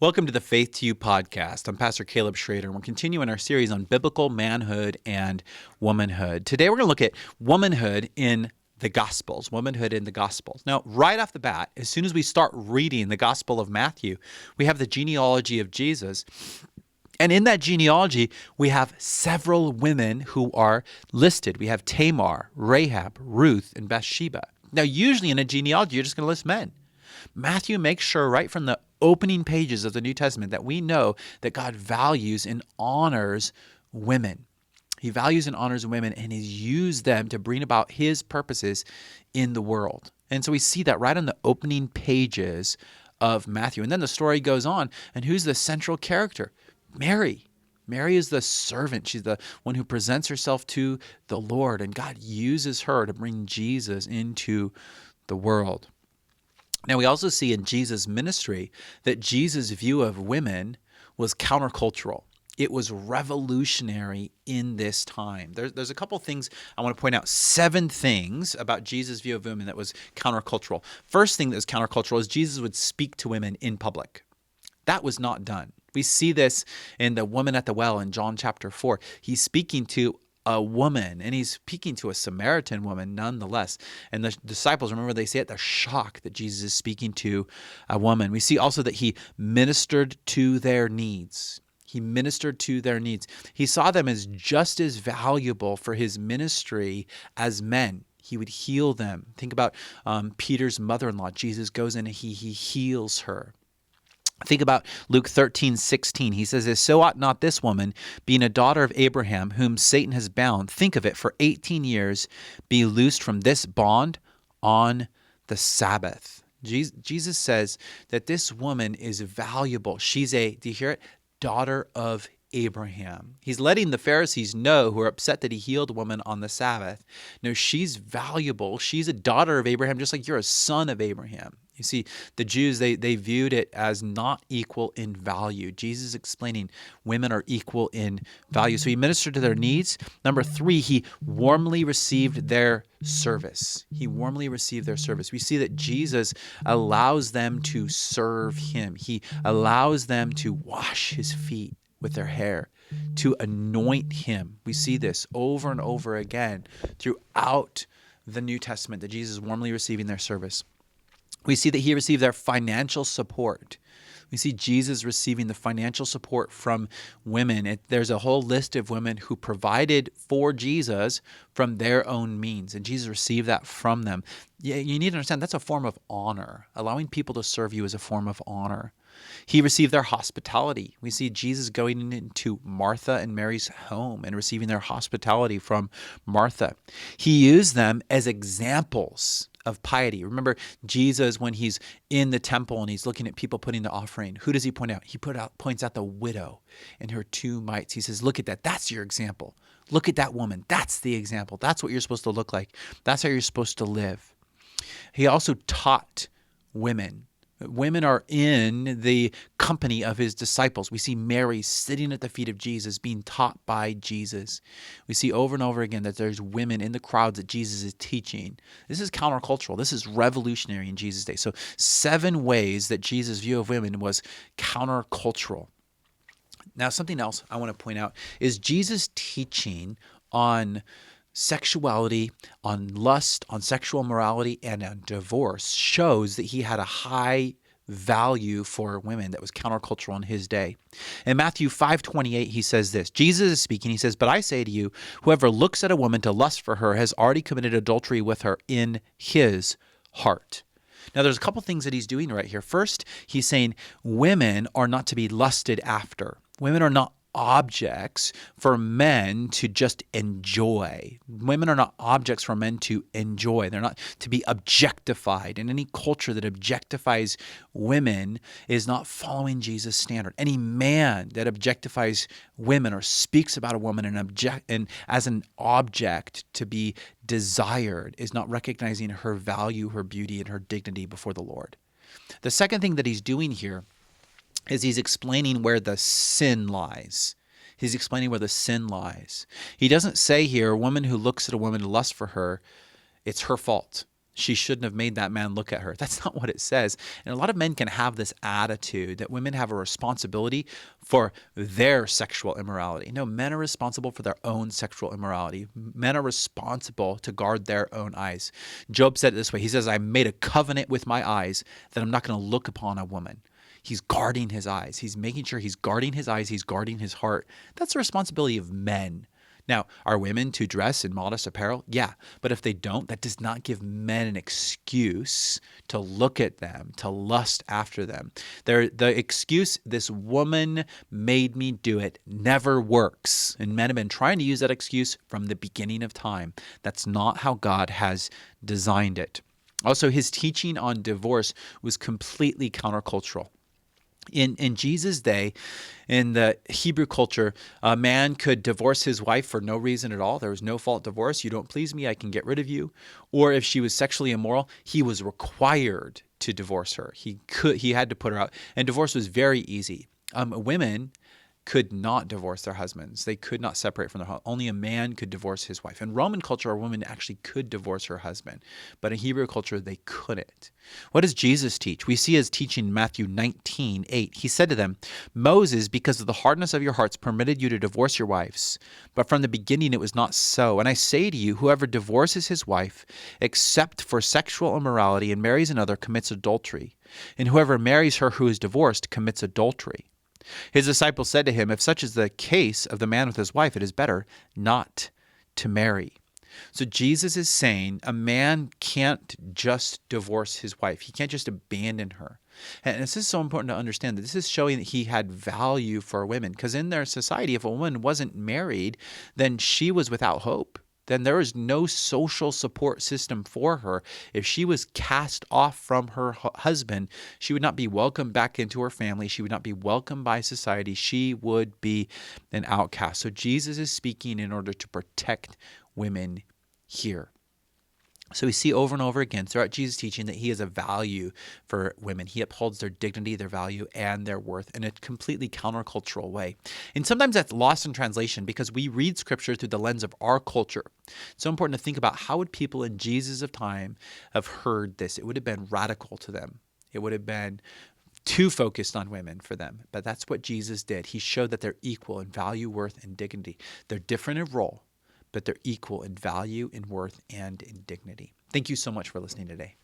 Welcome to the Faith to You podcast. I'm Pastor Caleb Schrader, and we're continuing our series on biblical manhood and womanhood. Today we're going to look at womanhood in the Gospels, womanhood in the Gospels. Now, right off the bat, as soon as we start reading the Gospel of Matthew, we have the genealogy of Jesus. And in that genealogy, we have several women who are listed. We have Tamar, Rahab, Ruth, and Bathsheba. Now, usually in a genealogy, you're just going to list men. Matthew makes sure right from the opening pages of the New Testament that we know that God values and honors women. He values and honors women, and He's used them to bring about His purposes in the world. And so we see that right on the opening pages of Matthew. And then the story goes on, and who's the central character? Mary. Mary is the servant. She's the one who presents herself to the Lord, and God uses her to bring Jesus into the world. Now, we also see in Jesus' ministry that Jesus' view of women was countercultural. It was revolutionary in this time. There's a couple things I want to point out. 7 things about Jesus' view of women that was countercultural. First thing that was countercultural is Jesus would speak to women in public. That was not done. We see this in the woman at the well in John chapter 4. He's speaking to a woman, and he's speaking to a Samaritan woman nonetheless. And the disciples, remember they say it, they're shocked that Jesus is speaking to a woman. We see also that he ministered to their needs. He ministered to their needs. He saw them as just as valuable for his ministry as men. He would heal them. Think about Peter's mother-in-law. Jesus goes in and he heals her. Think about Luke 13:16. He says, "So ought not this woman, being a daughter of Abraham, whom Satan has bound, think of it, for 18 years, be loosed from this bond on the Sabbath." Jesus says that this woman is valuable. She's do you hear it? Daughter of Abraham. He's letting the Pharisees know, who are upset that he healed a woman on the Sabbath. No, she's valuable. She's a daughter of Abraham, just like you're a son of Abraham. You see, the Jews, they viewed it as not equal in value. Jesus is explaining women are equal in value. So he ministered to their needs. Number 3, he warmly received their service. He warmly received their service. We see that Jesus allows them to serve him. He allows them to wash his feet with their hair, to anoint him. We see this over and over again throughout the New Testament, that Jesus is warmly receiving their service. We see that he received their financial support. We see Jesus receiving the financial support from women. There's a whole list of women who provided for Jesus from their own means, and Jesus received that from them. Yeah, you need to understand that's a form of honor. Allowing people to serve you is a form of honor. He received their hospitality. We see Jesus going into Martha and Mary's home and receiving their hospitality from Martha. He used them as examples of piety. Remember Jesus, when he's in the temple and he's looking at people putting the offering, who does he point out? He points out the widow and her 2 mites. He says, look at that. That's your example. Look at that woman. That's the example. That's what you're supposed to look like. That's how you're supposed to live. He also taught women. Women are in the company of his disciples. We see Mary sitting at the feet of Jesus, being taught by Jesus. We see over and over again that there's women in the crowds that Jesus is teaching. This is countercultural. This is revolutionary in Jesus' day. So 7 ways that Jesus' view of women was countercultural. Now, something else I want to point out is Jesus' teaching on sexuality, on lust, on sexual morality, and on divorce shows that he had a high value for women that was countercultural in his day. In Matthew 5:28, he says this. Jesus is speaking. He says, "But I say to you, whoever looks at a woman to lust for her has already committed adultery with her in his heart." Now, there's a couple things that he's doing right here. First, he's saying women are not to be lusted after. Women are not objects for men to just enjoy. Women are not objects for men to enjoy. They're not to be objectified. And any culture that objectifies women is not following Jesus' standard. Any man that objectifies women or speaks about a woman and as an object to be desired is not recognizing her value, her beauty, and her dignity before the Lord. The second thing that he's doing here is he's explaining where the sin lies. He's explaining where the sin lies. He doesn't say here, a woman who looks at a woman to lust for her, it's her fault. she shouldn't have made that man look at her. That's not what it says. And a lot of men can have this attitude that women have a responsibility for their sexual immorality. No, men are responsible for their own sexual immorality. Men are responsible to guard their own eyes. Job said it this way. He says, I made a covenant with my eyes that I'm not going to look upon a woman. He's guarding his eyes. He's making sure he's guarding his eyes. He's guarding his heart. That's the responsibility of men. Now, are women to dress in modest apparel? Yeah. But if they don't, that does not give men an excuse to look at them, to lust after them. The excuse, this woman made me do it, never works. And men have been trying to use that excuse from the beginning of time. That's not how God has designed it. Also, his teaching on divorce was completely countercultural. In Jesus' day, in the Hebrew culture, a man could divorce his wife for no reason at all. There was no fault divorce. You don't please me, I can get rid of you. Or if she was sexually immoral, he was required to divorce her. He had to put her out. And divorce was very easy. Women could not divorce their husbands. They could not separate from their husband. Only a man could divorce his wife. In Roman culture, a woman actually could divorce her husband. But in Hebrew culture, they couldn't. What does Jesus teach? We see his teaching in Matthew 19:8. He said to them, Moses, because of the hardness of your hearts, permitted you to divorce your wives. But from the beginning, it was not so. And I say to you, whoever divorces his wife, except for sexual immorality, and marries another, commits adultery. And whoever marries her who is divorced commits adultery. His disciples said to him, if such is the case of the man with his wife, it is better not to marry. So Jesus is saying a man can't just divorce his wife. He can't just abandon her. And this is so important to understand that this is showing that he had value for women. Because in their society, if a woman wasn't married, then she was without hope. Then there was no social support system for her. If she was cast off from her husband, she would not be welcomed back into her family. She would not be welcomed by society. She would be an outcast. So Jesus is speaking in order to protect women here. So we see over and over again throughout Jesus' teaching that he has a value for women. He upholds their dignity, their value, and their worth in a completely countercultural way. And sometimes that's lost in translation because we read scripture through the lens of our culture. It's so important to think about how would people in Jesus' of time have heard this. It would have been radical to them. It would have been too focused on women for them. But that's what Jesus did. He showed that they're equal in value, worth, and dignity. They're different in role, but they're equal in value, in worth, and in dignity. Thank you so much for listening today.